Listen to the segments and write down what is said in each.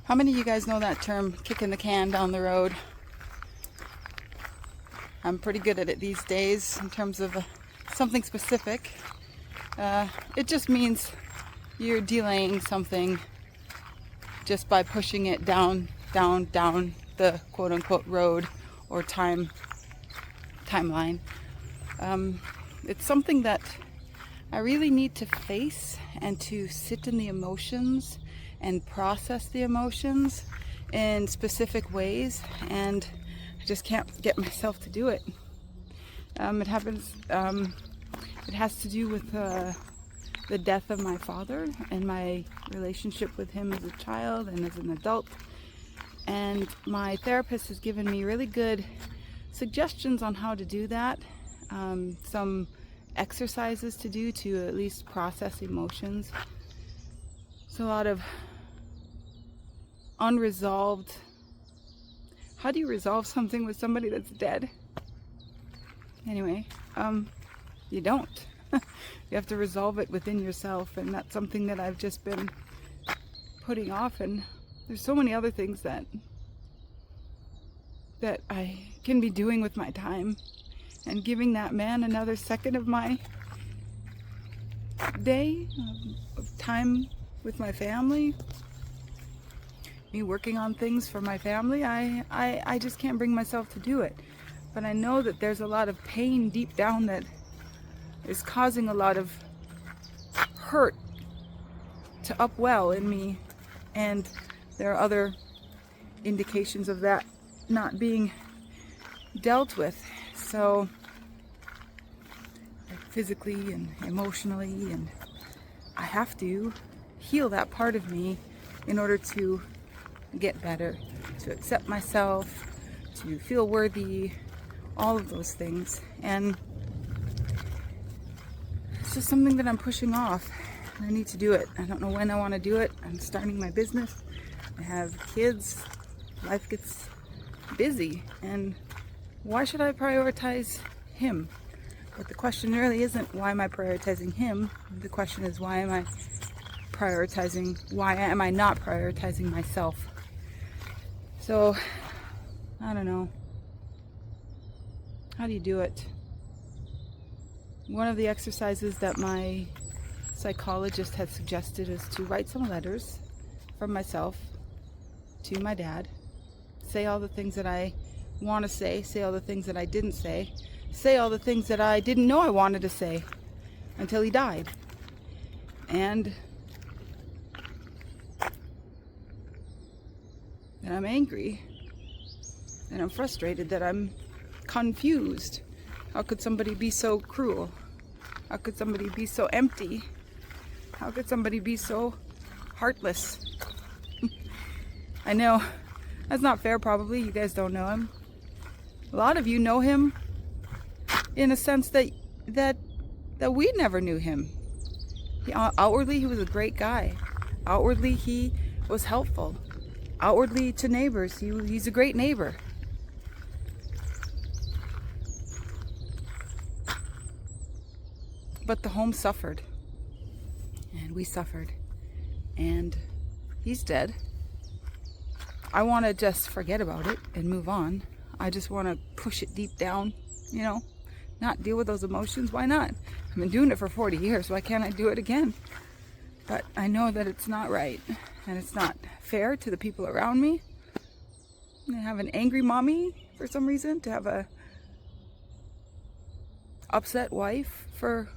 How many of you guys know that term, kicking the can down the road? I'm pretty good at it these days in terms of something specific. It just means you're delaying something just by pushing it down the quote-unquote road or timeline. It's something that I really need to face and to sit in the emotions and process the emotions in specific ways, and I just can't get myself to do it. It has to do with the death of my father and my relationship with him as a child and as an adult. And my therapist has given me really good suggestions on how to do that. Some exercises to do to at least process emotions. It's a lot of unresolved. How do you resolve something with somebody that's dead? Anyway, you don't. You have to resolve it within yourself, and that's something that I've just been putting off. And there's so many other things that I can be doing with my time, and giving that man another second of my day of time with my family, me working on things for my family. I just can't bring myself to do it. But I know that there's a lot of pain deep down that is causing a lot of hurt to upwell in me, and there are other indications of that not being dealt with. So, like physically and emotionally, and I have to heal that part of me in order to get better, to accept myself, to feel worthy, all of those things. And it's just something that I'm pushing off. I need to do it. I don't know when I want to do it. I'm starting my business. I have kids. Life gets busy. And why should I prioritize him? But the question really isn't why am I prioritizing him? The question is why am I not prioritizing myself? So, I don't know. How do you do it? One of the exercises that my psychologist had suggested is to write some letters from myself to my dad. Say all the things that I want to say all the things that I didn't say all the things that I didn't know I wanted to say until he died. And that I'm angry, and I'm frustrated, that I'm confused. How could somebody be so cruel? How could somebody be so empty? How could somebody be so heartless? I know that's not fair, probably. You guys don't know him. A lot of you know him in a sense that we never knew him. Outwardly, he was a great guy. Outwardly, he was helpful. Outwardly, to neighbors, he's a great neighbor. But the home suffered, and we suffered, and he's dead. I want to just forget about it and move on. I just want to push it deep down, not deal with those emotions. Why not? I've been doing it for 40 years. Why can't I do it again? But I know that it's not right, and it's not fair to the people around me. I have an angry mommy for some reason, to have a upset wife for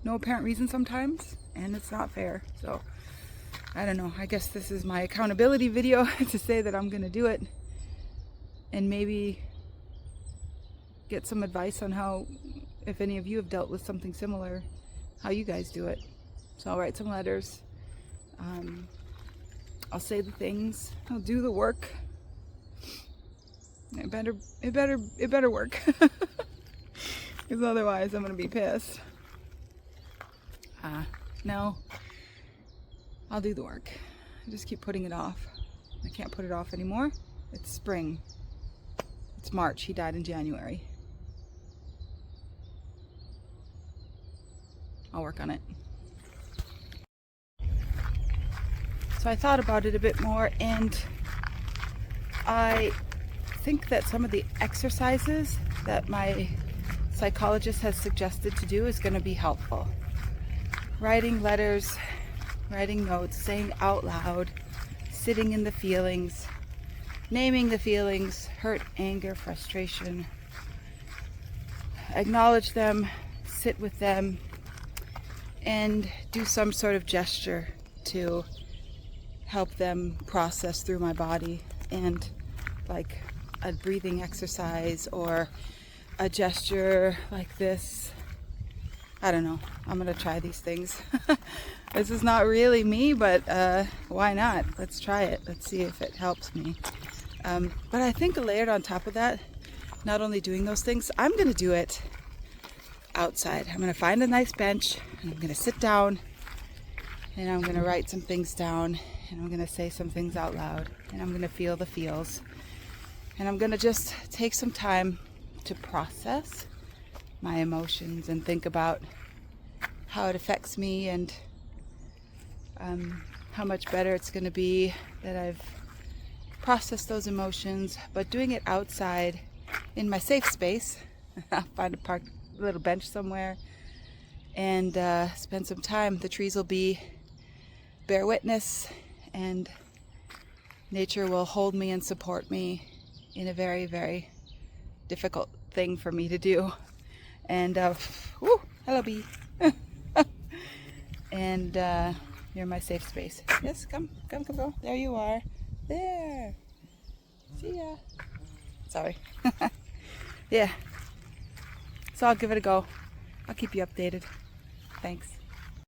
no apparent reason sometimes, and it's not fair. So I don't know. I guess this is my accountability video to say that I'm gonna do it, and maybe get some advice on how, if any of you have dealt with something similar, how you guys do it. So I'll write some letters. I'll say the things. I'll do the work. It better work. Because otherwise I'm gonna be pissed. No. I'll do the work. I just keep putting it off. I can't put it off anymore. It's spring. It's March. He died in January. I'll work on it. So I thought about it a bit more, and I think that some of the exercises that my psychologist has suggested to do is going to be helpful. Writing letters, writing notes, saying out loud, sitting in the feelings, naming the feelings, hurt, anger, frustration. Acknowledge them, sit with them, and do some sort of gesture to help them process through my body, and like a breathing exercise or a gesture like this. I don't know. I'm gonna try these things. This is not really me, but why not? Let's try it. Let's see if it helps me. But I think layered on top of that, not only doing those things, I'm gonna do it outside. I'm gonna find a nice bench and I'm gonna sit down and I'm gonna write some things down and I'm gonna say some things out loud and I'm gonna feel the feels and I'm gonna just take some time to process my emotions and think about how it affects me and how much better it's gonna be that I've processed those emotions, but doing it outside in my safe space. I'll find a little bench somewhere and spend some time. The trees will bear witness and nature will hold me and support me in a very, very difficult thing for me to do. And hello bee. And you're my safe space. Yes, come go. There you are. There. See ya. Sorry. Yeah. So I'll give it a go. I'll keep you updated. Thanks.